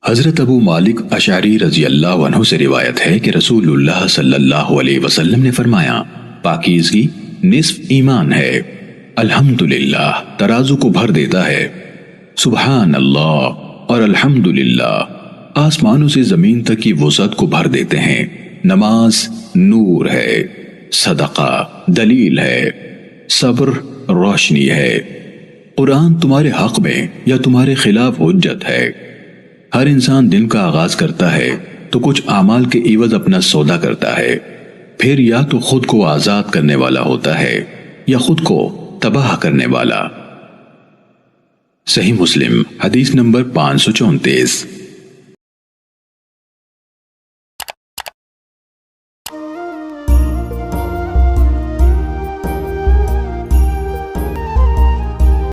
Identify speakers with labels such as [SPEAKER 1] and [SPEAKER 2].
[SPEAKER 1] حضرت ابو مالک اشعری رضی اللہ عنہ سے روایت ہے کہ رسول اللہ صلی اللہ علیہ وسلم نے فرمایا، پاکیزگی نصف ایمان ہے۔ الحمدللہ ترازو کو بھر دیتا ہے، سبحان اللہ اور الحمدللہ آسمانوں سے زمین تک کی وسعت کو بھر دیتے ہیں۔ نماز نور ہے، صدقہ دلیل ہے، صبر روشنی ہے، قرآن تمہارے حق میں یا تمہارے خلاف حجت ہے۔ ہر انسان دن کا آغاز کرتا ہے تو کچھ اعمال کے عوض اپنا سودا کرتا ہے، پھر یا تو خود کو آزاد کرنے والا ہوتا ہے یا خود کو تباہ کرنے والا۔ صحیح مسلم حدیث نمبر 534۔